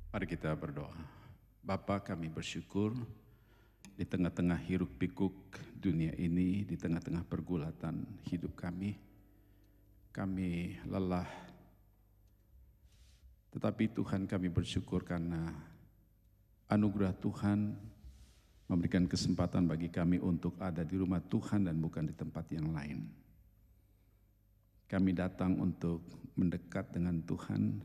Mari kita berdoa. Bapa, kami bersyukur di tengah-tengah hiruk pikuk dunia ini, di tengah-tengah pergulatan hidup kami lelah. Tetapi Tuhan, kami bersyukur karena anugerah Tuhan memberikan kesempatan bagi kami untuk ada di rumah Tuhan dan bukan di tempat yang lain. Kami datang untuk mendekat dengan Tuhan,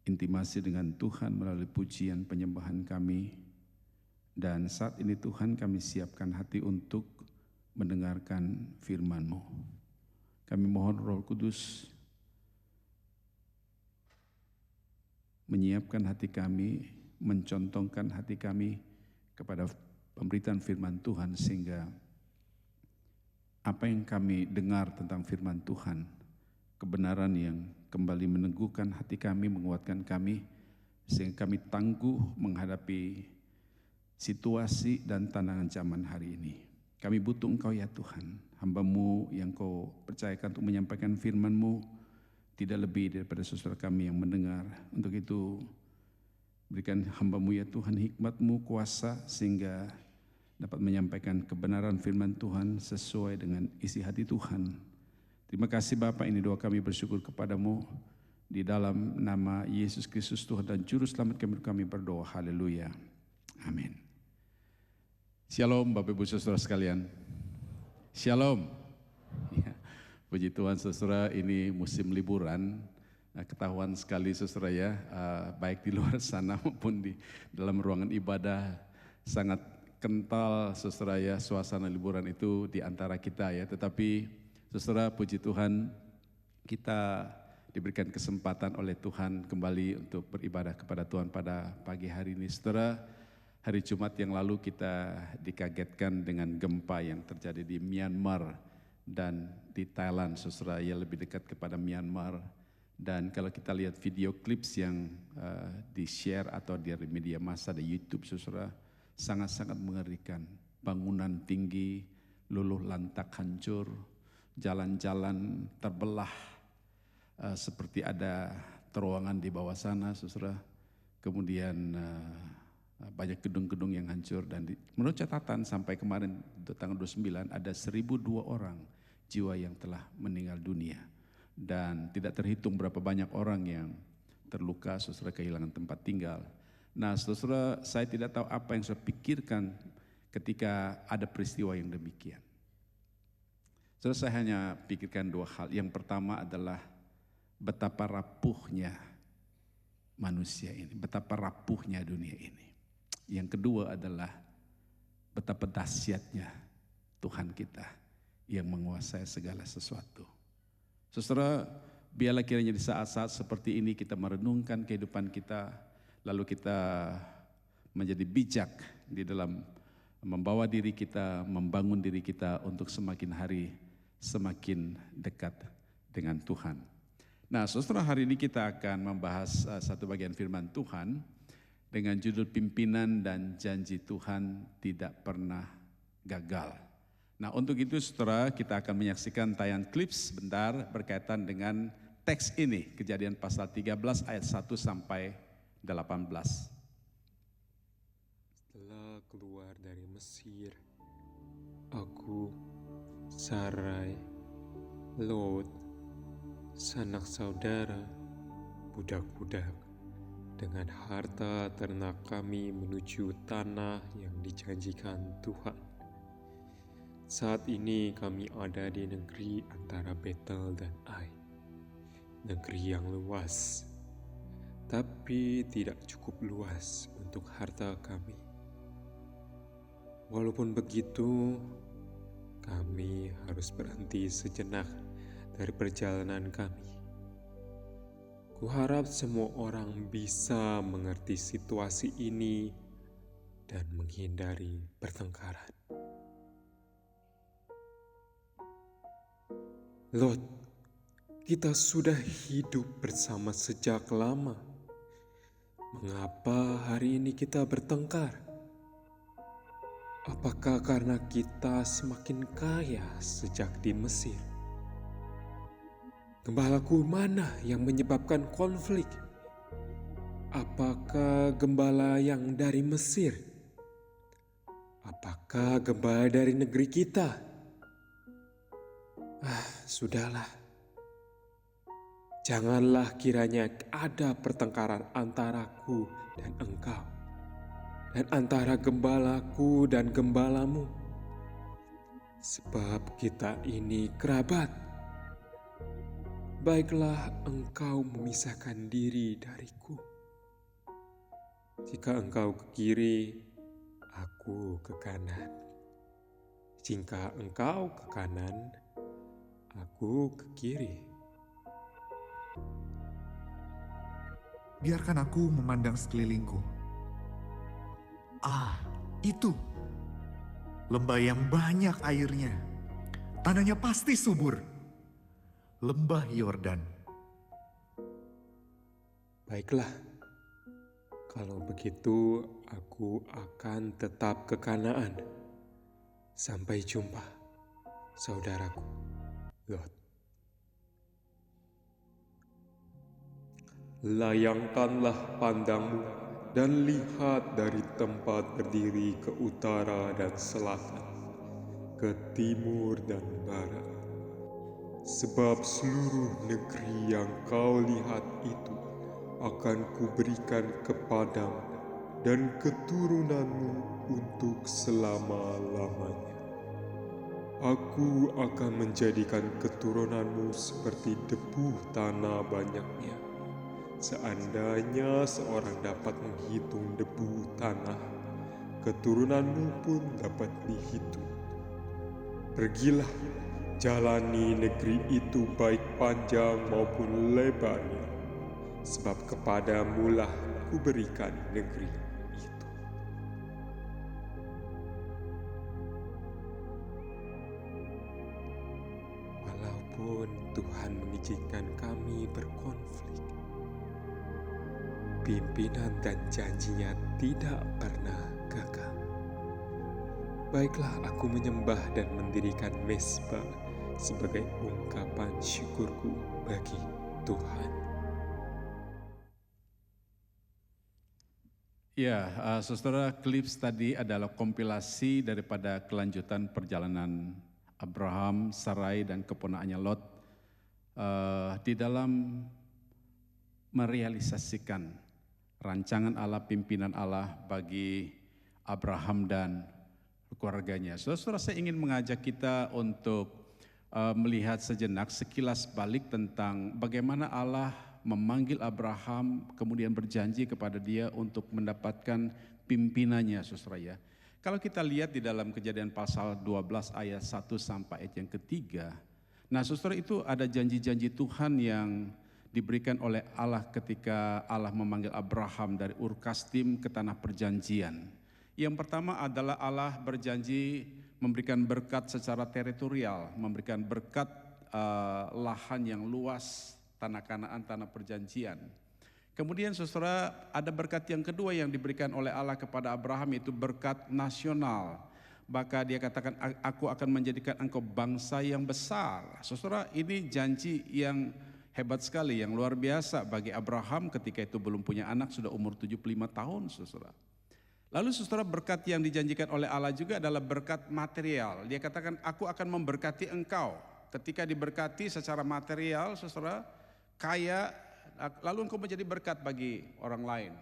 intimasi dengan Tuhan melalui pujian penyembahan kami. Dan saat ini Tuhan, kami siapkan hati untuk mendengarkan firman-Mu. Kami mohon Roh Kudus menyiapkan hati kami, mencontohkan hati kami kepada pemberitaan firman Tuhan, sehingga apa yang kami dengar tentang firman Tuhan, kebenaran yang kembali meneguhkan hati kami, menguatkan kami, sehingga kami tangguh menghadapi situasi dan tantangan zaman hari ini. Kami butuh Engkau ya Tuhan, hamba-Mu yang Kau percayakan untuk menyampaikan firman-Mu, tidak lebih daripada saudara kami yang mendengar. Untuk itu berikan hamba-Mu ya Tuhan hikmat-Mu, kuasa, sehingga dapat menyampaikan kebenaran firman Tuhan sesuai dengan isi hati Tuhan. Terima kasih Bapa, ini doa kami bersyukur kepadamu. Di dalam nama Yesus Kristus Tuhan dan Juru Selamat kami berdoa. Haleluya. Amin. Shalom Bapak Ibu Saudara sekalian. Shalom. Ya, puji Tuhan saudara, ini musim liburan. Ketahuan sekali saudara ya, baik di luar sana maupun di dalam ruangan ibadah, sangat kental saudara ya suasana liburan itu di antara kita ya. Tetapi saudara, puji Tuhan, kita diberikan kesempatan oleh Tuhan kembali untuk beribadah kepada Tuhan pada pagi hari ini. Saudara, hari Jumat yang lalu kita dikagetkan dengan gempa yang terjadi di Myanmar dan di Thailand, saudara, ya lebih dekat kepada Myanmar. Dan kalau kita lihat video clips yang di-share atau di media massa di YouTube, saudara, sangat-sangat mengerikan. Bangunan tinggi, luluh lantak hancur, jalan-jalan terbelah, seperti ada terowongan di bawah sana, saudara. Kemudian banyak gedung-gedung yang hancur, dan menurut catatan sampai kemarin tanggal 29 ada 1.002 orang jiwa yang telah meninggal dunia, dan tidak terhitung berapa banyak orang yang terluka, saudara, kehilangan tempat tinggal. Nah saudara, saya tidak tahu apa yang saya pikirkan ketika ada peristiwa yang demikian. Saudara, saya hanya pikirkan dua hal. Yang pertama adalah betapa rapuhnya manusia ini, betapa rapuhnya dunia ini. Yang kedua adalah betapa dahsyatnya Tuhan kita yang menguasai segala sesuatu. Saudara, biarlah kiranya di saat-saat seperti ini kita merenungkan kehidupan kita, lalu kita menjadi bijak di dalam membawa diri kita, membangun diri kita untuk semakin hari semakin dekat dengan Tuhan. Nah saudara, hari ini kita akan membahas satu bagian firman Tuhan dengan judul pimpinan dan janji Tuhan tidak pernah gagal. Nah untuk itu saudara, kita akan menyaksikan tayangan klips sebentar berkaitan dengan teks ini, Kejadian pasal 13 ayat 1 sampai 18. Setelah keluar dari Mesir, aku, Sarai, Lot, sanak saudara, budak-budak, dengan harta ternak kami menuju tanah yang dijanjikan Tuhan. Saat ini kami ada di negeri antara Betel dan Ai, negeri yang luas, tapi tidak cukup luas untuk harta kami. Walaupun begitu, kami harus berhenti sejenak dari perjalanan kami. Kuharap semua orang bisa mengerti situasi ini dan menghindari pertengkaran. Lot, kita sudah hidup bersama sejak lama. Mengapa hari ini kita bertengkar? Apakah karena kita semakin kaya sejak di Mesir? Gembalaku mana yang menyebabkan konflik? Apakah gembala yang dari Mesir? Apakah gembala dari negeri kita? Sudahlah. Janganlah kiranya ada pertengkaran antaraku dan engkau, dan antara gembalaku dan gembalamu. Sebab kita ini kerabat. Baiklah engkau memisahkan diri dariku. Jika engkau ke kiri, aku ke kanan. Jika engkau ke kanan, aku ke kiri. Biarkan aku memandang sekelilingku. Itu lembah yang banyak airnya. Tanahnya pasti subur. Lembah Yordan. Baiklah, kalau begitu aku akan tetap ke Kanaan. Sampai jumpa, saudaraku Lot. Layangkanlah pandangmu dan lihat dari tempat berdiri ke utara dan selatan, ke timur dan barat. Sebab seluruh negeri yang kau lihat itu akan kuberikan kepadamu dan keturunanmu untuk selama-lamanya. Aku akan menjadikan keturunanmu seperti debu tanah banyaknya. Seandainya seorang dapat menghitung debu tanah, keturunanmu pun dapat dihitung. Pergilah, jalani negeri itu baik panjang maupun lebarnya, sebab kepadamulah kuberikan negeri itu. Walaupun Tuhan mengizinkan kami berkonflik, pimpinan dan janjinya tidak pernah gagal. Baiklah aku menyembah dan mendirikan mezbah sebagai ungkapan syukurku bagi Tuhan. Ya, saudara, klips tadi adalah kompilasi daripada kelanjutan perjalanan Abraham, Sarai, dan keponakannya Lot di dalam merealisasikan rancangan Allah, pimpinan Allah bagi Abraham dan keluarganya. Saudara, saya ingin mengajak kita untuk melihat sejenak sekilas balik tentang bagaimana Allah memanggil Abraham, kemudian berjanji kepada dia untuk mendapatkan pimpinannya, saudara ya. Kalau kita lihat di dalam Kejadian pasal 12 ayat 1 sampai ayat yang ketiga, nah saudara, itu ada janji-janji Tuhan yang diberikan oleh Allah ketika Allah memanggil Abraham dari Ur Kasdim ke tanah perjanjian. Yang pertama adalah Allah berjanji memberikan berkat secara teritorial, memberikan berkat lahan yang luas, tanah Kanaan, tanah perjanjian. Kemudian saudara, ada berkat yang kedua yang diberikan oleh Allah kepada Abraham, yaitu berkat nasional. Maka dia katakan, aku akan menjadikan engkau bangsa yang besar. Saudara, ini janji yang hebat sekali, yang luar biasa bagi Abraham ketika itu belum punya anak, sudah umur 75 tahun, saudara. Lalu saudara, berkat yang dijanjikan oleh Allah juga adalah berkat material. Dia katakan, aku akan memberkati engkau. Ketika diberkati secara material, saudara, kaya, lalu engkau menjadi berkat bagi orang lain.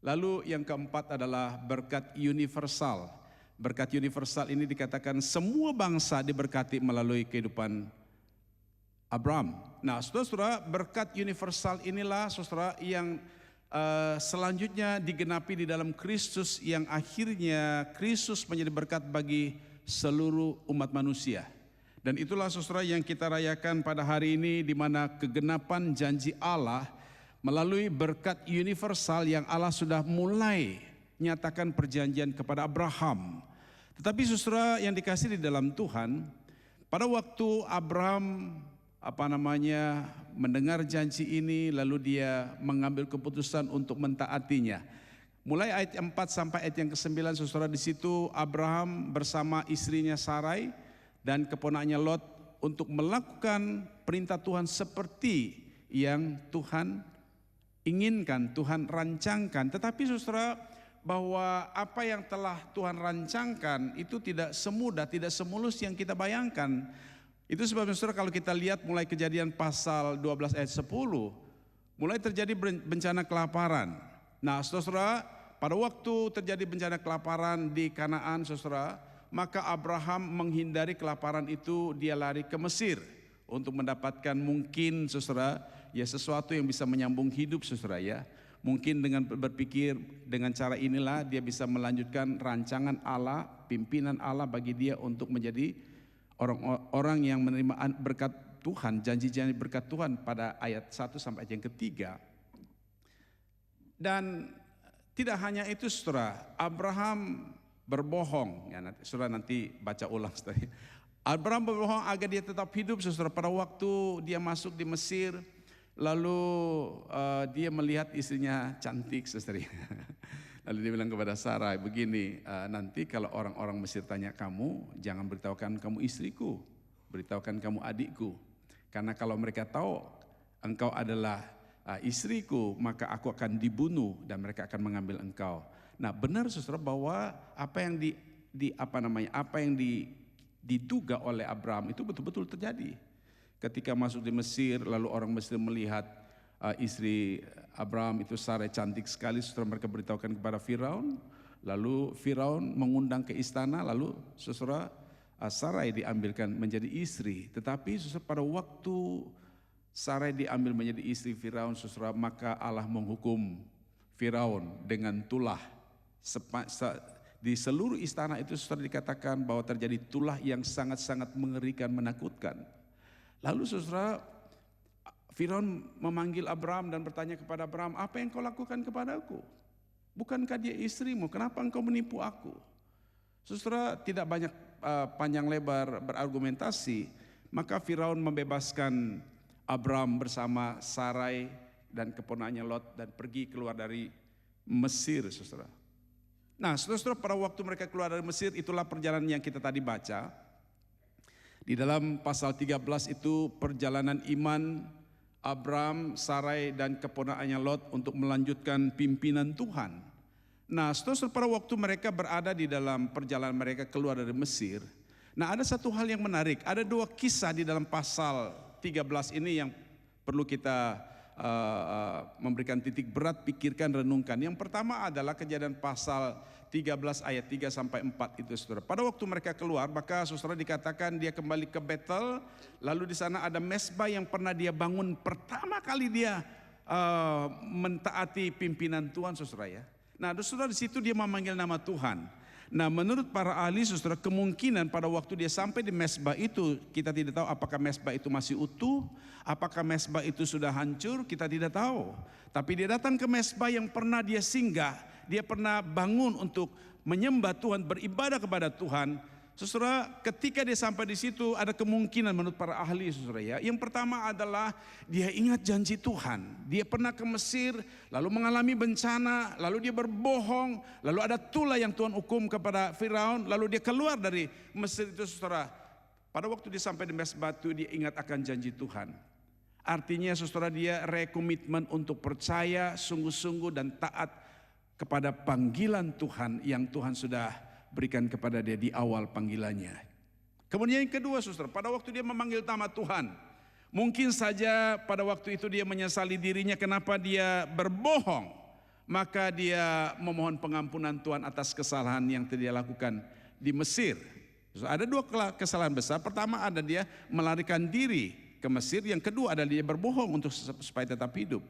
Lalu yang keempat adalah berkat universal. Berkat universal ini dikatakan semua bangsa diberkati melalui kehidupan Abraham. Nah, saudara-saudara, berkat universal inilah saudara yang selanjutnya digenapi di dalam Kristus, yang akhirnya Kristus menjadi berkat bagi seluruh umat manusia. Dan itulah saudara yang kita rayakan pada hari ini, di mana kegenapan janji Allah melalui berkat universal yang Allah sudah mulai nyatakan perjanjian kepada Abraham. Tetapi saudara yang dikasihi di dalam Tuhan, pada waktu Abraham mendengar janji ini, lalu dia mengambil keputusan untuk mentaatinya. Mulai ayat 4 sampai ayat yang ke-9, saudara, di situ Abraham bersama istrinya Sarai dan keponakannya Lot untuk melakukan perintah Tuhan seperti yang Tuhan inginkan, Tuhan rancangkan. Tetapi saudara, bahwa apa yang telah Tuhan rancangkan itu tidak semudah, tidak semulus yang kita bayangkan. Itu sebabnya saudara, kalau kita lihat mulai Kejadian pasal 12 ayat 10, mulai terjadi bencana kelaparan. Nah saudara, pada waktu terjadi bencana kelaparan di Kanaan saudara, maka Abraham menghindari kelaparan itu, dia lari ke Mesir untuk mendapatkan mungkin saudara, ya sesuatu yang bisa menyambung hidup saudara ya. Mungkin dengan berpikir dengan cara inilah dia bisa melanjutkan rancangan Allah, pimpinan Allah bagi dia untuk menjadi orang-orang yang menerima berkat Tuhan, janji-janji berkat Tuhan pada ayat 1 sampai ayat yang ketiga. Dan tidak hanya itu saudara, Abraham berbohong, ya saudara nanti baca ulang saudara. Abraham berbohong agar dia tetap hidup saudara. Pada waktu dia masuk di Mesir, lalu dia melihat istrinya cantik saudara. Lalu dia bilang kepada Sarai begini, nanti kalau orang-orang Mesir tanya kamu, jangan beritahukan kamu istriku, beritahukan kamu adikku. Karena kalau mereka tahu engkau adalah istriku, maka aku akan dibunuh dan mereka akan mengambil engkau. Nah benar saudara bahwa apa yang diduga oleh Abraham itu betul-betul terjadi. Ketika masuk di Mesir, lalu orang Mesir melihat istri Abraham itu Sarai cantik sekali, saudara, mereka beritahukan kepada Firaun. Lalu Firaun mengundang ke istana, lalu saudara Sarai diambilkan menjadi istri. Tetapi saudara, pada waktu Sarai diambil menjadi istri Firaun saudara, maka Allah menghukum Firaun dengan tulah. Di seluruh istana itu saudara dikatakan bahwa terjadi tulah yang sangat-sangat mengerikan, menakutkan. Lalu saudara, Firaun memanggil Abraham dan bertanya kepada Abraham, apa yang kau lakukan kepadaku? Bukankah dia istrimu? Kenapa engkau menipu aku? Saudara, tidak banyak panjang lebar berargumentasi, maka Firaun membebaskan Abraham bersama Sarai dan keponakannya Lot dan pergi keluar dari Mesir, saudara. Nah, saudara, pada waktu mereka keluar dari Mesir, itulah perjalanan yang kita tadi baca. Di dalam pasal 13 itu perjalanan iman Abraham, Sarai dan keponakannya Lot untuk melanjutkan pimpinan Tuhan. Nah, saudara, pada waktu mereka berada di dalam perjalanan mereka keluar dari Mesir, nah ada satu hal yang menarik, ada dua kisah di dalam pasal 13 ini yang perlu kita memberikan titik berat, pikirkan, renungkan. Yang pertama adalah Kejadian pasal 13 ayat 3 sampai 4 itu saudara. Pada waktu mereka keluar, maka saudara dikatakan dia kembali ke Betel, lalu di sana ada mesbah yang pernah dia bangun pertama kali dia mentaati pimpinan Tuhan saudara ya. Nah saudara, di situ dia memanggil nama Tuhan. Nah menurut para ahli saudara, kemungkinan pada waktu dia sampai di mesbah itu, kita tidak tahu apakah mesbah itu masih utuh, apakah mesbah itu sudah hancur, kita tidak tahu. Tapi dia datang ke mesbah yang pernah dia singgah, dia pernah bangun untuk menyembah Tuhan, beribadah kepada Tuhan. Saudara, ketika dia sampai di situ ada kemungkinan menurut para ahli saudara ya. Yang pertama adalah dia ingat janji Tuhan. Dia pernah ke Mesir, lalu mengalami bencana, lalu dia berbohong, lalu ada tulah yang Tuhan hukum kepada Firaun, lalu dia keluar dari Mesir itu saudara. Pada waktu dia sampai di mesbah itu dia ingat akan janji Tuhan. Artinya saudara, dia rekomitmen untuk percaya sungguh-sungguh dan taat kepada panggilan Tuhan yang Tuhan sudah berikan kepada dia di awal panggilannya. Kemudian yang kedua saudara, pada waktu dia memanggil nama Tuhan, mungkin saja pada waktu itu dia menyesali dirinya kenapa dia berbohong. Maka dia memohon pengampunan Tuhan atas kesalahan yang dia lakukan di Mesir. Ada dua kesalahan besar. Pertama ada dia melarikan diri ke Mesir, yang kedua adalah dia berbohong untuk supaya tetap hidup.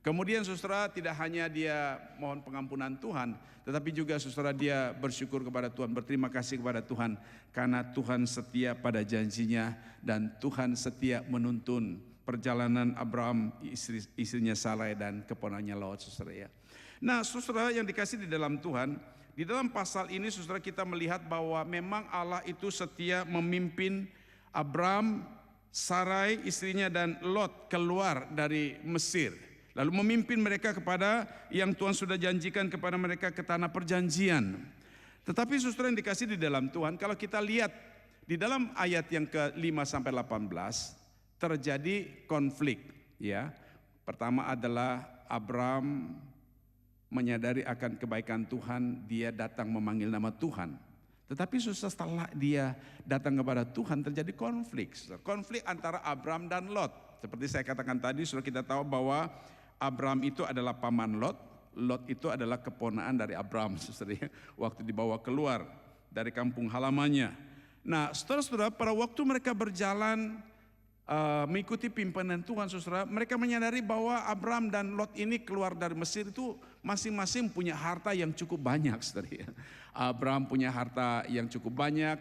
Kemudian saudara, tidak hanya dia mohon pengampunan Tuhan, tetapi juga saudara dia bersyukur kepada Tuhan, berterima kasih kepada Tuhan karena Tuhan setia pada janjinya dan Tuhan setia menuntun perjalanan Abraham, istrinya Sarai dan keponakannya Lot saudara ya. Nah saudara yang dikasih di dalam Tuhan, di dalam pasal ini saudara kita melihat bahwa memang Allah itu setia memimpin Abraham, Sarai istrinya dan Lot keluar dari Mesir. Lalu memimpin mereka kepada yang Tuhan sudah janjikan kepada mereka ke tanah perjanjian. Tetapi saudara yang dikasih di dalam Tuhan, kalau kita lihat di dalam ayat yang ke-5 sampai 18 terjadi konflik ya. Pertama adalah Abram menyadari akan kebaikan Tuhan, dia datang memanggil nama Tuhan. Tetapi setelah dia datang kepada Tuhan terjadi konflik. Konflik antara Abram dan Lot. Seperti saya katakan tadi, sudah kita tahu bahwa Abram itu adalah paman Lot. Lot itu adalah keponaan dari Abram, waktu dibawa keluar dari kampung halamannya. Nah, saudara-saudara, pada waktu mereka berjalan mengikuti pimpinan Tuhan, saudara, mereka menyadari bahwa Abram dan Lot ini keluar dari Mesir itu masing-masing punya harta yang cukup banyak, saudara. Abram punya harta yang cukup banyak,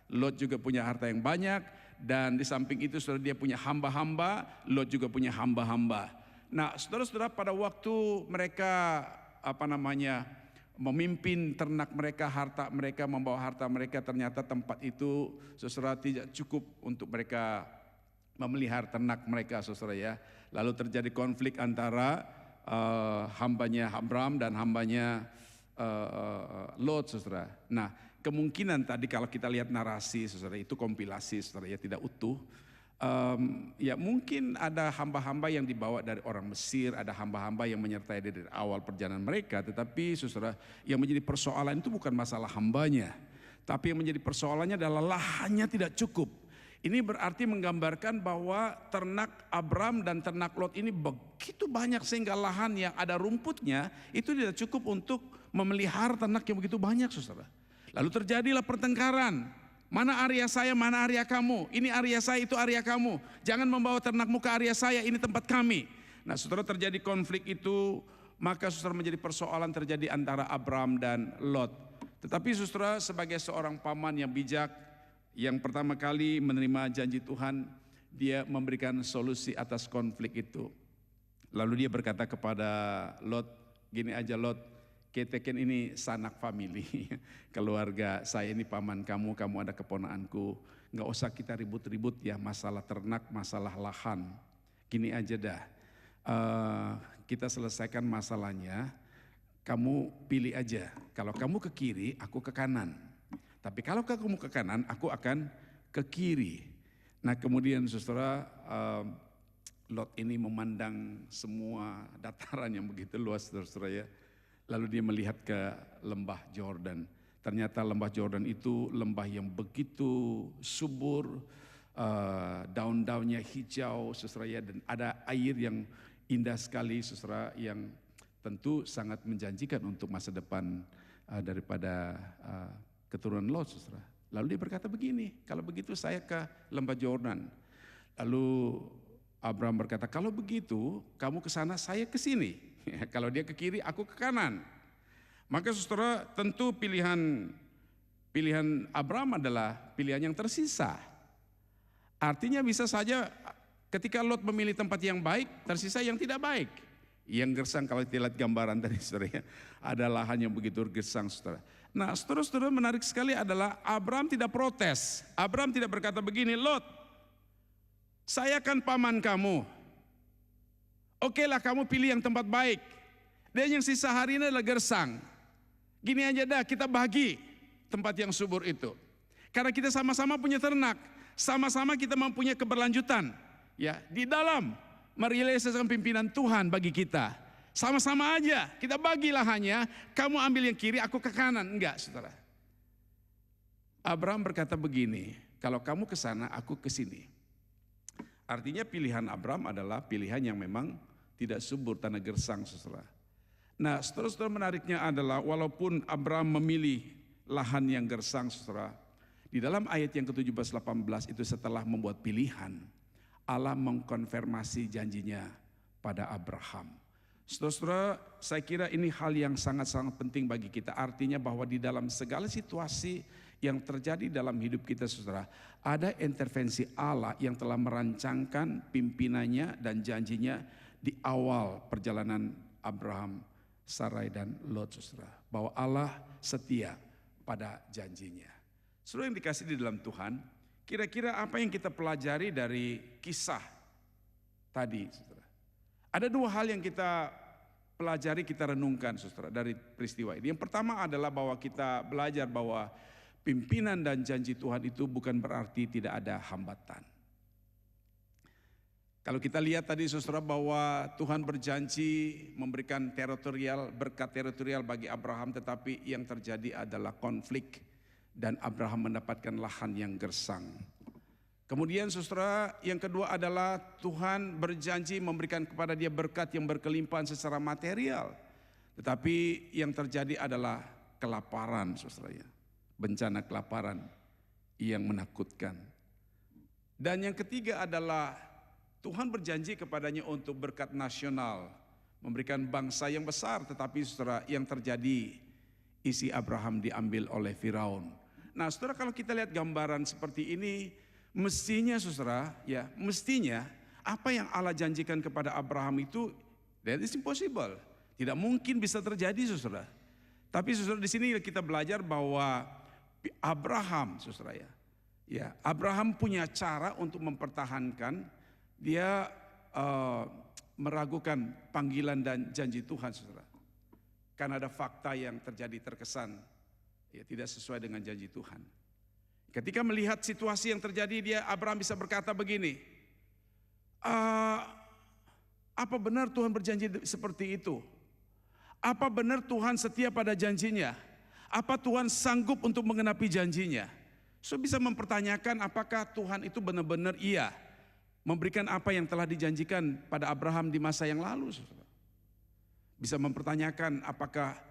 Lot juga punya harta yang banyak, dan di samping itu saudara dia punya hamba-hamba, Lot juga punya hamba-hamba. Nah, saudara-saudara, pada waktu mereka memimpin ternak mereka, harta mereka, membawa harta mereka, ternyata tempat itu saudara tidak cukup untuk mereka memelihara ternak mereka, saudara ya. Lalu terjadi konflik antara hambanya Abram dan hambanya Lot, saudara. Nah, kemungkinan tadi kalau kita lihat narasi, saudara, itu kompilasi, saudara ya, tidak utuh. Ya mungkin ada hamba-hamba yang dibawa dari orang Mesir, ada hamba-hamba yang menyertai dari awal perjalanan mereka. Tetapi saudara, yang menjadi persoalan itu bukan masalah hambanya, tapi yang menjadi persoalannya adalah lahannya tidak cukup. Ini berarti menggambarkan bahwa ternak Abram dan ternak Lot ini begitu banyak sehingga lahan yang ada rumputnya itu tidak cukup untuk memelihara ternak yang begitu banyak, saudara. Lalu terjadilah pertengkaran. Mana area saya, mana area kamu? Ini area saya, itu area kamu. Jangan membawa ternakmu ke area saya, ini tempat kami. Nah, saudara, terjadi konflik itu, maka saudara menjadi persoalan terjadi antara Abram dan Lot. Tetapi saudara, sebagai seorang paman yang bijak, yang pertama kali menerima janji Tuhan, dia memberikan solusi atas konflik itu. Lalu dia berkata kepada Lot, gini aja Lot, keteken ini sanak family, keluarga saya ini paman kamu, kamu ada keponaanku, nggak usah kita ribut-ribut ya masalah ternak, masalah lahan. Gini aja dah, kita selesaikan masalahnya, kamu pilih aja, kalau kamu ke kiri, aku ke kanan. Tapi kalau kamu ke kanan, aku akan ke kiri. Nah kemudian saudara, Lot ini memandang semua dataran yang begitu luas, saudara ya. Lalu dia melihat ke lembah Jordan. Ternyata lembah Jordan itu lembah yang begitu subur, daun-daunnya hijau, saudara ya, dan ada air yang indah sekali, saudara, yang tentu sangat menjanjikan untuk masa depan daripada keturunan Lot, saudara. Lalu dia berkata begini, kalau begitu saya ke lembah Jordan. Lalu Abram berkata, kalau begitu kamu ke sana, saya ke sini. Kalau dia ke kiri, aku ke kanan. Maka saudara, tentu pilihan Abram adalah pilihan yang tersisa. Artinya bisa saja ketika Lot memilih tempat yang baik, tersisa yang tidak baik. Yang gersang, kalau kita lihat gambaran tadi saudara, ada lahan yang begitu gersang, saudara. Nah, saudara-saudara, menarik sekali adalah Abram tidak protes. Abram tidak berkata begini, Lot, saya kan paman kamu. Oke lah, kamu pilih yang tempat baik. Dan yang sisa hari ini adalah gersang. Gini aja dah, kita bagi tempat yang subur itu. Karena kita sama-sama punya ternak, sama-sama kita mempunyai keberlanjutan. Ya, di dalam merealisasikan pimpinan Tuhan bagi kita. Sama-sama aja, kita bagi lahannya, kamu ambil yang kiri, aku ke kanan. Enggak, saudara. Abram berkata begini, kalau kamu ke sana, aku ke sini. Artinya pilihan Abram adalah pilihan yang memang tidak subur, tanah gersang, saudara. Nah, saudara-saudara, menariknya adalah walaupun Abram memilih lahan yang gersang, saudara, di dalam ayat yang ke-17-18 itu setelah membuat pilihan, Allah mengkonfirmasi janjinya pada Abraham. Saudara-saudara, saya kira ini hal yang sangat-sangat penting bagi kita. Artinya bahwa di dalam segala situasi yang terjadi dalam hidup kita, saudara, ada intervensi Allah yang telah merancangkan pimpinannya dan janjinya di awal perjalanan Abraham, Sarai dan Lot, saudara. Bahwa Allah setia pada janjinya. Saudara yang dikasih di dalam Tuhan, kira-kira apa yang kita pelajari dari kisah tadi, saudara? Ada dua hal yang kita pelajari, kita renungkan, saudara, dari peristiwa ini. Yang pertama adalah bahwa kita belajar bahwa pimpinan dan janji Tuhan itu bukan berarti tidak ada hambatan. Kalau kita lihat tadi saudara bahwa Tuhan berjanji memberikan berkat teritorial bagi Abraham, tetapi yang terjadi adalah konflik dan Abraham mendapatkan lahan yang gersang. Kemudian saudara, yang kedua adalah Tuhan berjanji memberikan kepada dia berkat yang berkelimpahan secara material. Tetapi yang terjadi adalah kelaparan saudara ya. Bencana kelaparan yang menakutkan. Dan yang ketiga adalah Tuhan berjanji kepadanya untuk berkat nasional. Memberikan bangsa yang besar, tetapi saudara yang terjadi isi Abraham diambil oleh Firaun. Nah saudara, kalau kita lihat gambaran seperti ini, mestinya saudara, ya mestinya apa yang Allah janjikan kepada Abraham itu that is impossible, tidak mungkin bisa terjadi saudara. Tapi saudara, di sini kita belajar bahwa Abraham saudara ya Abraham punya cara untuk mempertahankan, dia meragukan panggilan dan janji Tuhan saudara. Karena ada fakta yang terjadi terkesan ya tidak sesuai dengan janji Tuhan. Ketika melihat situasi yang terjadi, Abraham bisa berkata begini, apa benar Tuhan berjanji seperti itu? Apa benar Tuhan setia pada janjinya? Apa Tuhan sanggup untuk mengenapi janjinya? So bisa mempertanyakan apakah Tuhan itu benar-benar iya memberikan apa yang telah dijanjikan pada Abraham di masa yang lalu. Bisa mempertanyakan apakah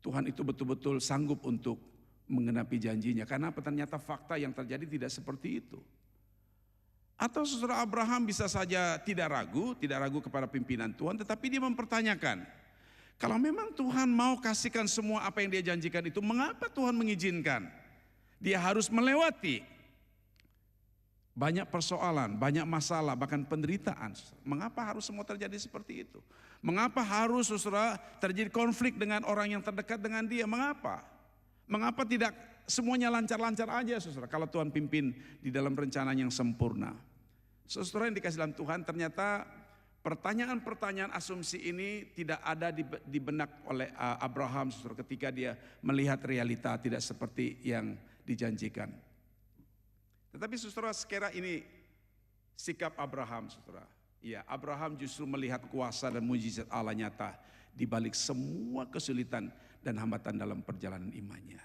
Tuhan itu betul-betul sanggup untuk mengenapi janjinya, karena ternyata fakta yang terjadi tidak seperti itu. Atau saudara, Abraham bisa saja tidak ragu kepada pimpinan Tuhan, tetapi dia mempertanyakan, kalau memang Tuhan mau kasihkan semua apa yang dia janjikan itu, mengapa Tuhan mengizinkan dia harus melewati banyak persoalan, banyak masalah, bahkan penderitaan? Mengapa harus semua terjadi seperti itu? Mengapa harus saudara terjadi konflik dengan orang yang terdekat dengan dia? Mengapa? Mengapa tidak semuanya lancar-lancar aja saudara, kalau Tuhan pimpin di dalam rencana yang sempurna? Saudara yang dikasih dalam Tuhan, ternyata pertanyaan-pertanyaan asumsi ini tidak ada di benak oleh Abraham saudara, ketika dia melihat realita tidak seperti yang dijanjikan. Tetapi saudara, sekira ini sikap Abraham saudara. Ya, Abraham justru melihat kuasa dan mujizat Allah nyata di balik semua kesulitan dan hambatan dalam perjalanan imannya.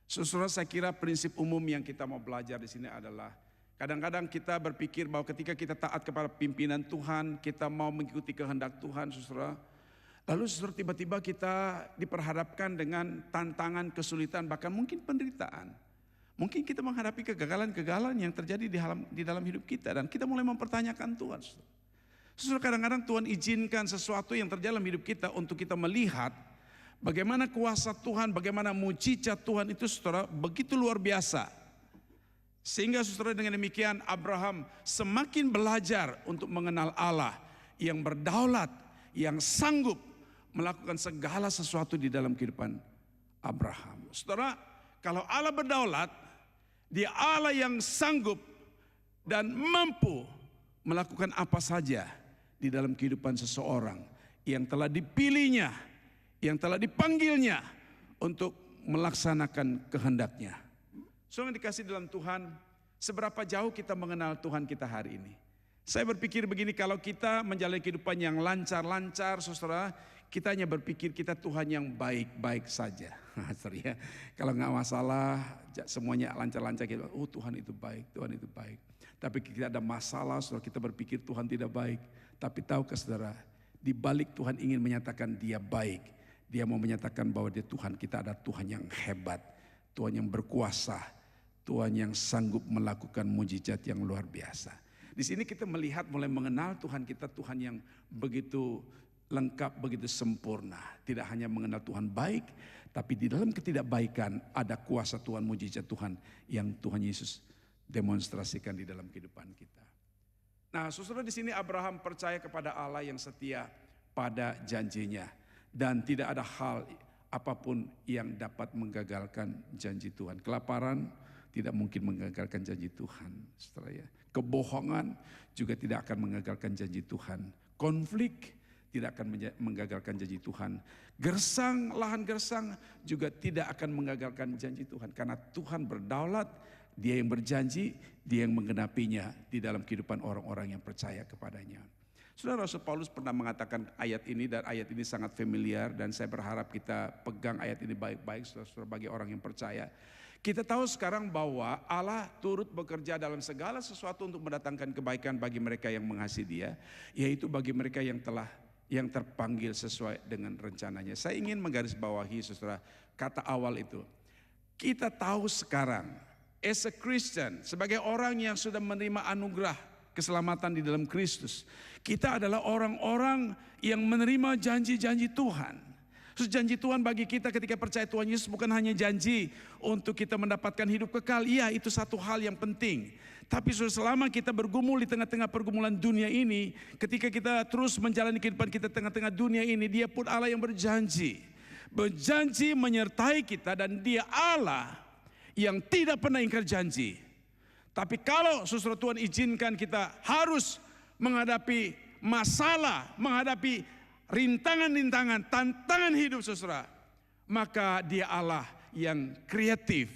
Saudara, saya kira prinsip umum yang kita mau belajar di sini adalah kadang-kadang kita berpikir bahwa ketika kita taat kepada pimpinan Tuhan, kita mau mengikuti kehendak Tuhan saudara. Lalu saudara, tiba-tiba kita diperhadapkan dengan tantangan, kesulitan, bahkan mungkin penderitaan. Mungkin kita menghadapi kegagalan-kegagalan yang terjadi di dalam hidup kita, dan kita mulai mempertanyakan Tuhan. Saudara, kadang-kadang Tuhan izinkan sesuatu yang terjadi dalam hidup kita untuk kita melihat bagaimana kuasa Tuhan, bagaimana mujizat Tuhan itu saudara begitu luar biasa. Sehingga saudara, dengan demikian Abraham semakin belajar untuk mengenal Allah yang berdaulat, yang sanggup melakukan segala sesuatu di dalam kehidupan Abraham. Saudara, kalau Allah berdaulat, Dia Allah yang sanggup dan mampu melakukan apa saja di dalam kehidupan seseorang yang telah dipilihnya, yang telah dipanggilnya untuk melaksanakan kehendaknya. Saudara yang dikasih dalam Tuhan, seberapa jauh kita mengenal Tuhan kita hari ini? Saya berpikir begini, kalau kita menjalani kehidupan yang lancar-lancar saudara, kita hanya berpikir kita Tuhan yang baik-baik saja. Ya. Kalau nggak masalah, semuanya lancar-lancar, kita, oh Tuhan itu baik, Tuhan itu baik. Tapi kita ada masalah, saudara, kita berpikir Tuhan tidak baik. Tapi tahukah saudara, di balik Tuhan ingin menyatakan Dia baik, Dia mau menyatakan bahwa Dia Tuhan, kita ada Tuhan yang hebat, Tuhan yang berkuasa, Tuhan yang sanggup melakukan mujizat yang luar biasa. Di sini kita melihat, mulai mengenal Tuhan kita, Tuhan yang begitu lengkap, begitu sempurna. Tidak hanya mengenal Tuhan baik, tapi di dalam ketidakbaikan ada kuasa Tuhan, mujizat Tuhan yang Tuhan Yesus demonstrasikan di dalam kehidupan kita. Nah, saudara, di sini Abraham percaya kepada Allah yang setia pada janjinya, dan tidak ada hal apapun yang dapat menggagalkan janji Tuhan. Kelaparan tidak mungkin menggagalkan janji Tuhan, saudara ya. Kebohongan juga tidak akan menggagalkan janji Tuhan. Konflik tidak akan menggagalkan janji Tuhan. Lahan gersang juga tidak akan menggagalkan janji Tuhan. Karena Tuhan berdaulat Dia yang berjanji, dia yang menggenapinya di dalam kehidupan orang-orang yang percaya kepadanya. Saudara, Rasul Paulus pernah mengatakan ayat ini, dan ayat ini sangat familiar, dan saya berharap kita pegang ayat ini baik-baik saudara, bagi orang yang percaya. Kita tahu sekarang bahwa Allah turut bekerja dalam segala sesuatu untuk mendatangkan kebaikan bagi mereka yang mengasihi Dia, yaitu bagi mereka yang terpanggil sesuai dengan rencananya. Saya ingin menggarisbawahi saudara kata awal itu. Kita tahu sekarang as a Christian, sebagai orang yang sudah menerima anugerah keselamatan di dalam Kristus, kita adalah orang-orang yang menerima janji-janji Tuhan. Terus janji Tuhan bagi kita ketika percaya Tuhan Yesus bukan hanya janji untuk kita mendapatkan hidup kekal. Iya, itu satu hal yang penting. Tapi selama kita bergumul di tengah-tengah pergumulan dunia ini, ketika kita terus menjalani kehidupan kita tengah-tengah dunia ini, Dia pun Allah yang berjanji. Berjanji menyertai kita, dan Dia Allah yang tidak pernah ingkar janji. Tapi kalau saudara Tuhan izinkan kita harus menghadapi masalah, menghadapi rintangan-rintangan, tantangan hidup saudara, maka Dia Allah yang kreatif.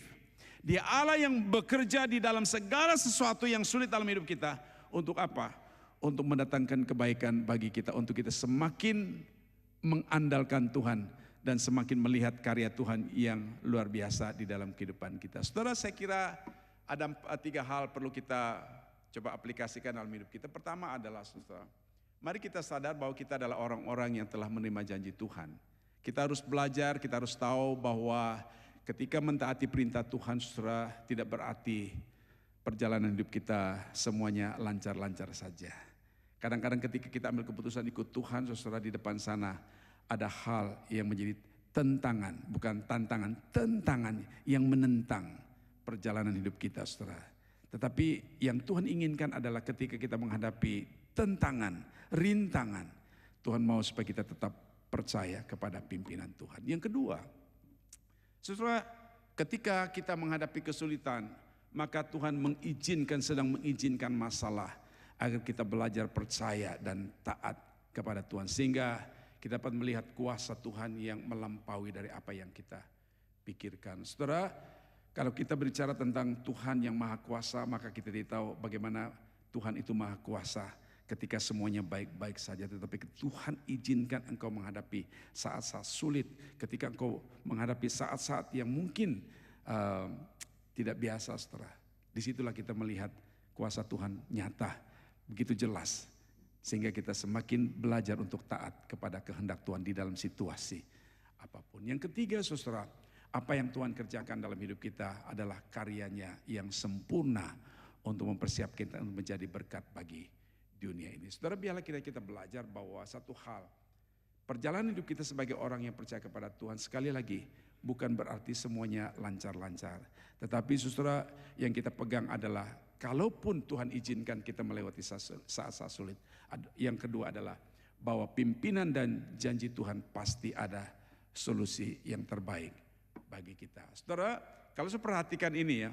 Dia Allah yang bekerja di dalam segala sesuatu yang sulit dalam hidup kita. Untuk apa? Untuk mendatangkan kebaikan bagi kita, untuk kita semakin mengandalkan Tuhan dan semakin melihat karya Tuhan yang luar biasa di dalam kehidupan kita. Saudara, saya kira ada 3 hal perlu kita coba aplikasikan dalam hidup kita. Pertama adalah saudara, mari kita sadar bahwa kita adalah orang-orang yang telah menerima janji Tuhan. Kita harus belajar, kita harus tahu bahwa ketika mentaati perintah Tuhan, saudara, tidak berarti perjalanan hidup kita semuanya lancar-lancar saja. Kadang-kadang ketika kita ambil keputusan ikut Tuhan, saudara, di depan sana ada hal yang menjadi tentangan, bukan tantangan, tentangan yang menentang perjalanan hidup kita, saudara. Tetapi yang Tuhan inginkan adalah ketika kita menghadapi tentangan, rintangan, Tuhan mau supaya kita tetap percaya kepada pimpinan Tuhan. Yang kedua, saudara, ketika kita menghadapi kesulitan, maka Tuhan sedang mengizinkan masalah agar kita belajar percaya dan taat kepada Tuhan, sehingga kita dapat melihat kuasa Tuhan yang melampaui dari apa yang kita pikirkan. Saudara, kalau kita berbicara tentang Tuhan yang maha kuasa, maka kita tahu bagaimana Tuhan itu maha kuasa ketika semuanya baik-baik saja. Tetapi Tuhan izinkan engkau menghadapi saat-saat sulit, ketika engkau menghadapi saat-saat yang mungkin tidak biasa, saudara. Disitulah kita melihat kuasa Tuhan nyata, begitu jelas. Sehingga kita semakin belajar untuk taat kepada kehendak Tuhan di dalam situasi apapun. Yang ketiga, saudara, apa yang Tuhan kerjakan dalam hidup kita adalah karyanya yang sempurna untuk mempersiapkan kita untuk menjadi berkat bagi dunia ini. Saudara, biarlah kita belajar bahwa satu hal, perjalanan hidup kita sebagai orang yang percaya kepada Tuhan, sekali lagi, bukan berarti semuanya lancar-lancar. Tetapi saudara, yang kita pegang adalah kalaupun Tuhan izinkan kita melewati saat-saat sulit, yang kedua adalah bahwa pimpinan dan janji Tuhan pasti ada solusi yang terbaik bagi kita. Saudara, kalau saya perhatikan ini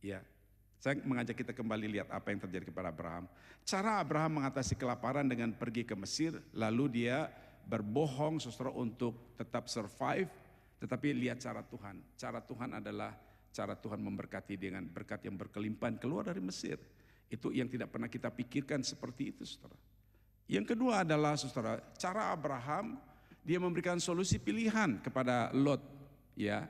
ya, saya mengajak kita kembali lihat apa yang terjadi kepada Abraham. Cara Abraham mengatasi kelaparan dengan pergi ke Mesir, lalu dia berbohong saudara untuk tetap survive, tetapi lihat cara Tuhan. Cara Tuhan adalah cara Tuhan memberkati dengan berkat yang berkelimpahan keluar dari Mesir. Itu yang tidak pernah kita pikirkan seperti itu, saudara. Yang kedua adalah, saudara, cara Abraham, dia memberikan solusi pilihan kepada Lot. Ya,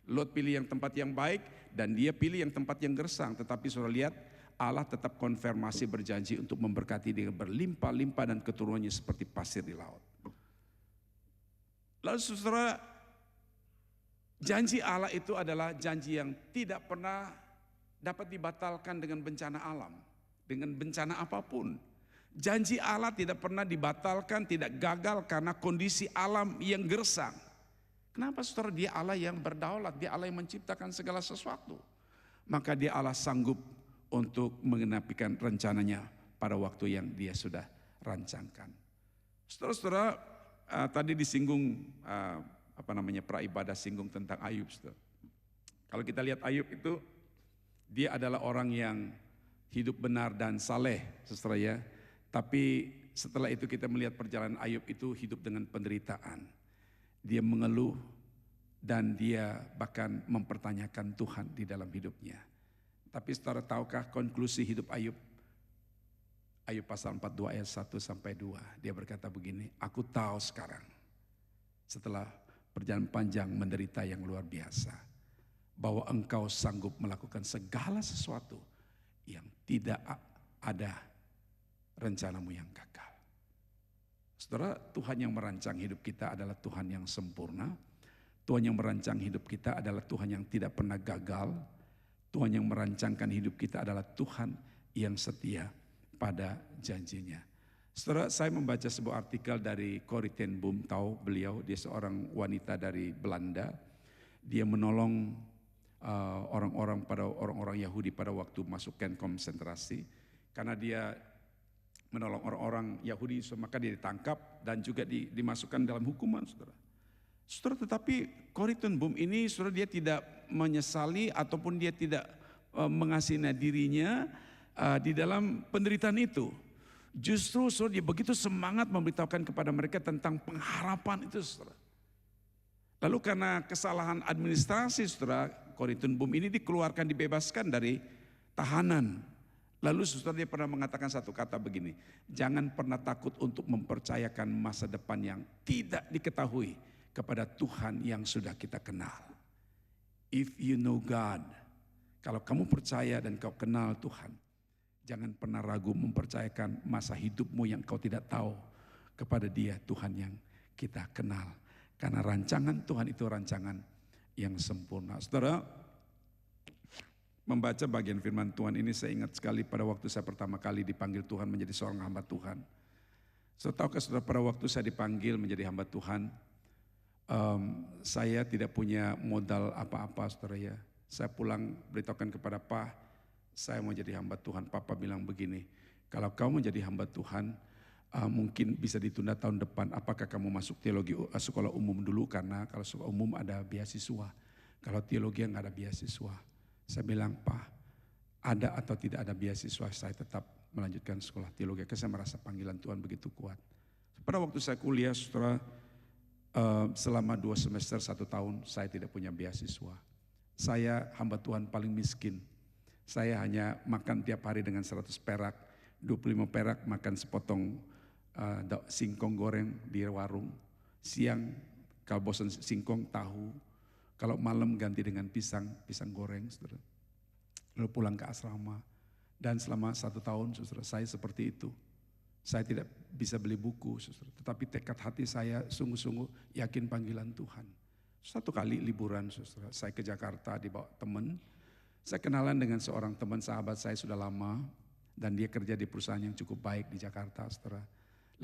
Lot pilih yang tempat yang baik dan dia pilih yang tempat yang gersang. Tetapi saudara lihat, Allah tetap konfirmasi berjanji untuk memberkati dengan berlimpah-limpah dan keturunannya seperti pasir di laut. Lalu saudara, janji Allah itu adalah janji yang tidak pernah dapat dibatalkan dengan bencana alam, dengan bencana apapun. Janji Allah tidak pernah dibatalkan, tidak gagal karena kondisi alam yang gersang. Kenapa saudara? Dia Allah yang berdaulat, dia Allah yang menciptakan segala sesuatu. Maka dia Allah sanggup untuk mengenapikan rencananya pada waktu yang dia sudah rancangkan. Saudara-saudara, tadi disinggung praibadah singgung tentang Ayub. Saudara. Kalau kita lihat Ayub itu, dia adalah orang yang hidup benar dan saleh, saudara ya. Tapi setelah itu kita melihat perjalanan Ayub itu hidup dengan penderitaan. Dia mengeluh, dan dia bahkan mempertanyakan Tuhan di dalam hidupnya. Tapi saudara tahukah konklusi hidup Ayub? Ayub pasal 42 ayat 1 sampai 2. Dia berkata begini, aku tahu sekarang setelah perjalanan panjang menderita yang luar biasa, bahwa engkau sanggup melakukan segala sesuatu yang tidak ada rencanamu yang gagal. Saudara, Tuhan yang merancang hidup kita adalah Tuhan yang sempurna. Tuhan yang merancang hidup kita adalah Tuhan yang tidak pernah gagal. Tuhan yang merancangkan hidup kita adalah Tuhan yang setia pada janjinya. Saudara, saya membaca sebuah artikel dari Corrie ten Boom, tahu beliau, dia seorang wanita dari Belanda. Dia menolong orang-orang Yahudi pada waktu masuk kamp konsentrasi. Karena dia menolong orang-orang Yahudi, maka dia ditangkap dan juga dimasukkan dalam hukuman, saudara. Saudara, tetapi Corrie ten Boom ini, saudara, dia tidak menyesali ataupun dia tidak mengasihani dirinya di dalam penderitaan itu. Justru saudara, dia begitu semangat memberitahukan kepada mereka tentang pengharapan itu, saudara. Lalu karena kesalahan administrasi, saudara, Corrie ten Boom ini dikeluarkan, dibebaskan dari tahanan. Lalu saudara, dia pernah mengatakan satu kata begini, jangan pernah takut untuk mempercayakan masa depan yang tidak diketahui kepada Tuhan yang sudah kita kenal. If you know God, kalau kamu percaya dan kau kenal Tuhan, jangan pernah ragu mempercayakan masa hidupmu yang kau tidak tahu kepada Dia, Tuhan yang kita kenal. Karena rancangan Tuhan itu rancangan yang sempurna. Saudara, membaca bagian firman Tuhan ini saya ingat sekali pada waktu saya pertama kali dipanggil Tuhan menjadi seorang hamba Tuhan. Tahukah saudara, pada waktu saya dipanggil menjadi hamba Tuhan, saya tidak punya modal apa-apa, saudara ya. Saya pulang beritahukan kepada Pak, saya mau jadi hamba Tuhan. Papa bilang begini, kalau kau menjadi hamba Tuhan, mungkin bisa ditunda tahun depan. Apakah kamu masuk teologi sekolah umum dulu, karena kalau sekolah umum ada beasiswa. Kalau teologi nggak ada beasiswa. Saya bilang, Pak, ada atau tidak ada beasiswa, saya tetap melanjutkan sekolah teologi. Karena saya merasa panggilan Tuhan begitu kuat. Pada waktu saya kuliah, saudara, selama 2 semester 1 tahun saya tidak punya beasiswa. Saya hamba Tuhan paling miskin. Saya hanya makan tiap hari dengan 100 perak, 25 perak makan sepotong singkong goreng di warung. Siang kalau bosan singkong, tahu. Kalau malam ganti dengan pisang goreng, saudara. Lalu pulang ke asrama. Dan selama 1 tahun, saudara, saya seperti itu. Saya tidak bisa beli buku, saudara. Tetapi tekad hati saya sungguh-sungguh yakin panggilan Tuhan. Satu kali liburan, saudara, saya ke Jakarta dibawa teman. Saya kenalan dengan seorang teman sahabat saya sudah lama. Dan dia kerja di perusahaan yang cukup baik di Jakarta, saudara.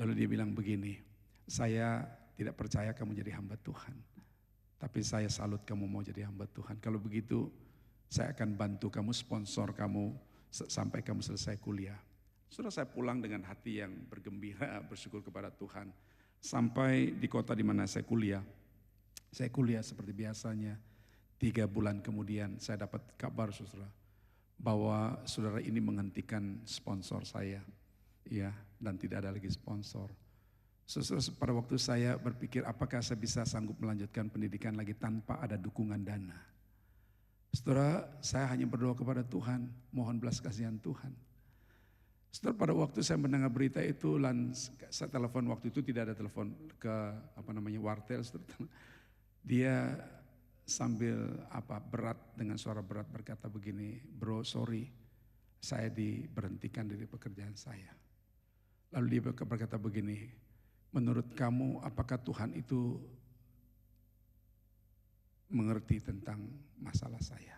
Lalu dia bilang begini, saya tidak percaya kamu jadi hamba Tuhan. Tapi saya salut kamu mau jadi hamba Tuhan. Kalau begitu saya akan bantu kamu, sponsor kamu sampai kamu selesai kuliah. Sudah saya pulang dengan hati yang bergembira, bersyukur kepada Tuhan. Sampai di kota di mana saya kuliah seperti biasanya. 3 bulan kemudian saya dapat kabar, saudara, bahwa saudara ini menghentikan sponsor saya, ya, dan tidak ada lagi sponsor. Saudara, pada waktu saya berpikir apakah saya bisa sanggup melanjutkan pendidikan lagi tanpa ada dukungan dana. Saudara, saya hanya berdoa kepada Tuhan, mohon belas kasihan Tuhan. Saudara, pada waktu saya mendengar berita itu, saya telepon, waktu itu tidak ada telepon ke wartel, saudara. Dia sambil berat, dengan suara berat berkata begini, bro, sorry, saya diberhentikan dari pekerjaan saya. Lalu dia berkata begini, menurut kamu apakah Tuhan itu mengerti tentang masalah saya?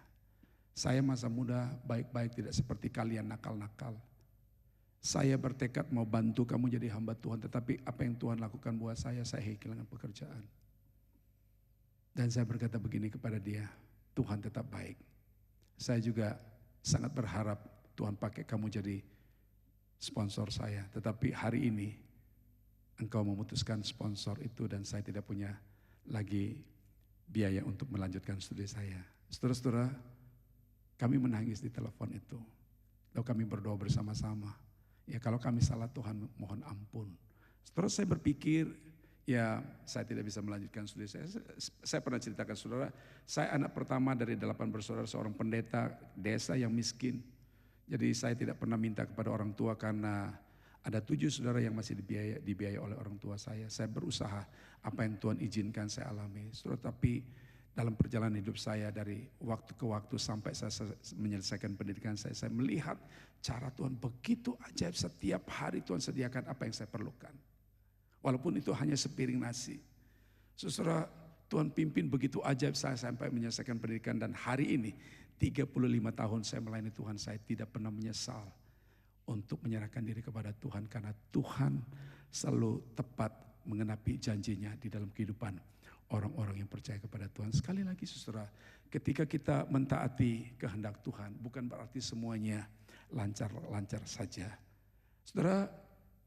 Saya masa muda baik-baik, tidak seperti kalian nakal-nakal. Saya bertekad mau bantu kamu jadi hamba Tuhan, tetapi apa yang Tuhan lakukan buat saya kehilangan pekerjaan. Dan saya berkata begini kepada dia, Tuhan tetap baik. Saya juga sangat berharap Tuhan pakai kamu jadi sponsor saya. Tetapi hari ini engkau memutuskan sponsor itu dan saya tidak punya lagi biaya untuk melanjutkan studi saya. Saudara-saudara, kami menangis di telepon itu. Lalu kami berdoa bersama-sama. Ya, kalau kami salah, Tuhan mohon ampun. Saudara, saya berpikir Ya, saya tidak bisa melanjutkan studi saya. Saya pernah ceritakan saudara, saya anak pertama dari 8 bersaudara, seorang pendeta desa yang miskin. Jadi saya tidak pernah minta kepada orang tua karena ada 7 saudara yang masih dibiayai oleh orang tua saya. Saya berusaha apa yang Tuhan izinkan saya alami. Saudara, tapi dalam perjalanan hidup saya dari waktu ke waktu sampai saya menyelesaikan pendidikan saya melihat cara Tuhan begitu ajaib. Setiap hari Tuhan sediakan apa yang saya perlukan. Walaupun itu hanya sepiring nasi. Saudara, Tuhan pimpin begitu ajaib saya sampai menyelesaikan pendidikan. Dan hari ini 35 tahun saya melayani Tuhan, saya tidak pernah menyesal untuk menyerahkan diri kepada Tuhan. Karena Tuhan selalu tepat mengenapi janjinya di dalam kehidupan orang-orang yang percaya kepada Tuhan. Sekali lagi saudara, ketika kita mentaati kehendak Tuhan, bukan berarti semuanya lancar-lancar saja. Saudara,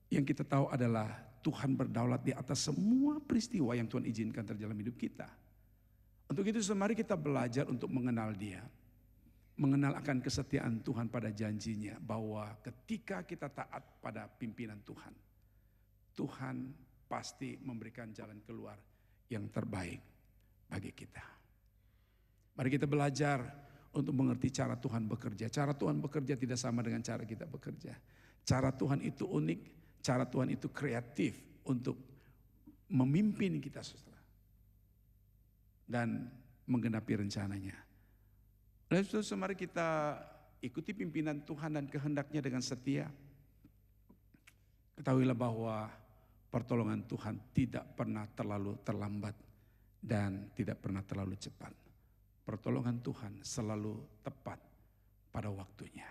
yang kita tahu adalah Tuhan berdaulat di atas semua peristiwa yang Tuhan izinkan terjadi dalam hidup kita. Untuk itu mari kita belajar untuk mengenal Dia. Mengenal akan kesetiaan Tuhan pada janjinya. Bahwa ketika kita taat pada pimpinan Tuhan, Tuhan pasti memberikan jalan keluar yang terbaik bagi kita. Mari kita belajar untuk mengerti cara Tuhan bekerja. Cara Tuhan bekerja tidak sama dengan cara kita bekerja. Cara Tuhan itu unik. Cara Tuhan itu kreatif untuk memimpin kita saudara. Dan menggenapi rencananya. Dan saudara, mari kita ikuti pimpinan Tuhan dan kehendaknya dengan setia. Ketahuilah bahwa pertolongan Tuhan tidak pernah terlalu terlambat dan tidak pernah terlalu cepat. Pertolongan Tuhan selalu tepat pada waktunya.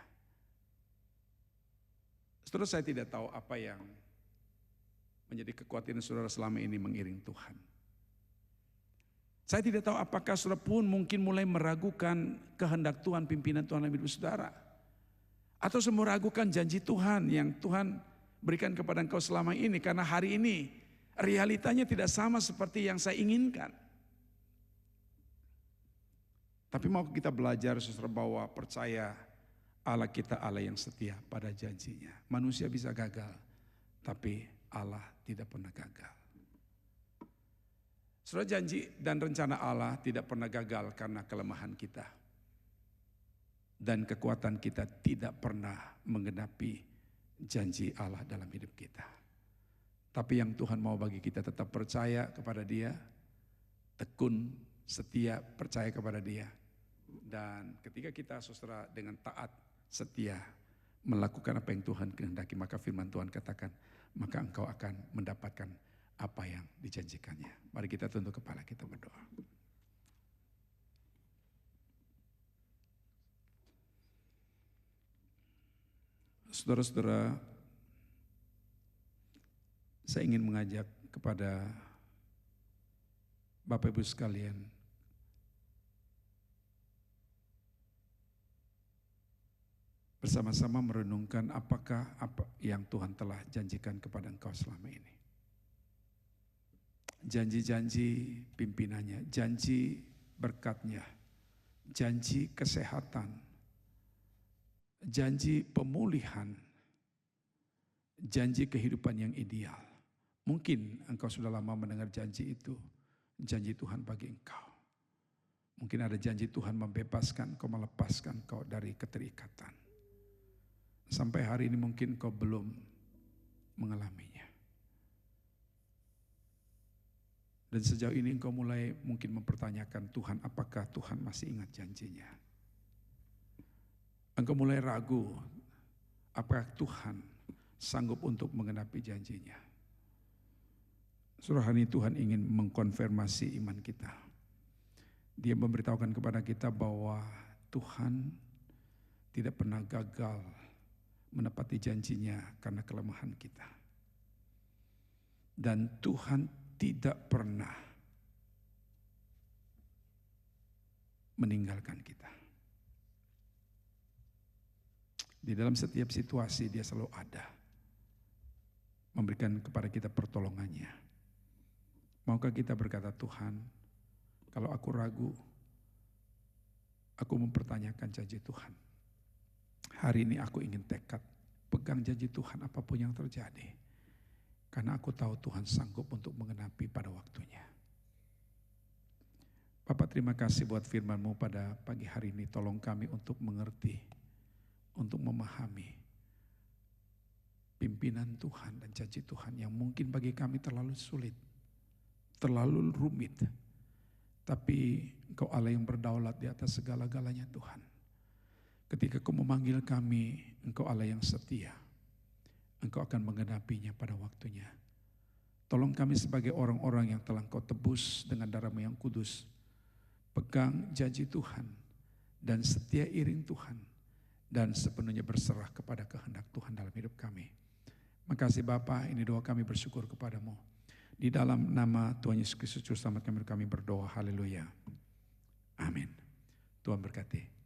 Saudara, saya tidak tahu apa yang menjadi kekhawatiran saudara selama ini mengiring Tuhan. Saya tidak tahu apakah saudara pun mungkin mulai meragukan kehendak Tuhan, pimpinan Tuhan dalam hidup saudara. Atau meragukan janji Tuhan yang Tuhan berikan kepada engkau selama ini. Karena hari ini realitanya tidak sama seperti yang saya inginkan. Tapi mau kita belajar saudara bahwa percaya Allah kita Allah yang setia pada janjinya. Manusia bisa gagal, tapi Allah tidak pernah gagal. Saudara, janji dan rencana Allah tidak pernah gagal karena kelemahan kita. Dan kekuatan kita tidak pernah menggenapi janji Allah dalam hidup kita. Tapi yang Tuhan mau bagi kita tetap percaya kepada Dia, tekun, setia, percaya kepada Dia. Dan ketika kita saudara dengan taat, setia melakukan apa yang Tuhan kehendaki, maka firman Tuhan katakan, maka engkau akan mendapatkan apa yang dijanjikannya. Mari kita tunduk kepala, kita berdoa. Saudara-saudara, saya ingin mengajak kepada Bapak Ibu sekalian, bersama-sama merenungkan apakah apa yang Tuhan telah janjikan kepada engkau selama ini. Janji-janji pimpinannya, janji berkatnya, janji kesehatan, janji pemulihan, janji kehidupan yang ideal. Mungkin engkau sudah lama mendengar janji itu, janji Tuhan bagi engkau. Mungkin ada janji Tuhan membebaskan kau, melepaskan kau dari keterikatan. Sampai hari ini mungkin kau belum mengalaminya. Dan sejauh ini engkau mulai mungkin mempertanyakan Tuhan, apakah Tuhan masih ingat janjinya? Engkau mulai ragu, apakah Tuhan sanggup untuk menggenapi janjinya? Saudara, hari ini Tuhan ingin mengkonfirmasi iman kita. Dia memberitahukan kepada kita bahwa Tuhan tidak pernah gagal menepati janjinya karena kelemahan kita. Dan Tuhan tidak pernah meninggalkan kita. Di dalam setiap situasi Dia selalu ada, memberikan kepada kita pertolongannya. Maukah kita berkata, Tuhan, kalau aku ragu, aku mempertanyakan janji Tuhan. Hari ini aku ingin tekad, pegang janji Tuhan apapun yang terjadi. Karena aku tahu Tuhan sanggup untuk mengenapi pada waktunya. Bapak, terima kasih buat firman-Mu pada pagi hari ini. Tolong kami untuk mengerti, untuk memahami pimpinan Tuhan dan janji Tuhan yang mungkin bagi kami terlalu sulit, terlalu rumit. Tapi Engkau Allah yang berdaulat di atas segala-galanya Tuhan. Ketika Kau memanggil kami, Engkau Allah yang setia. Engkau akan menggenapinya pada waktunya. Tolong kami sebagai orang-orang yang telah Engkau tebus dengan darah-Mu yang kudus. Pegang janji Tuhan dan setia iring Tuhan. Dan sepenuhnya berserah kepada kehendak Tuhan dalam hidup kami. Makasih Bapa, ini doa kami bersyukur kepadamu. Di dalam nama Tuhan Yesus Kristus Juru Selamat kami berdoa, haleluya. Amin. Tuhan berkati.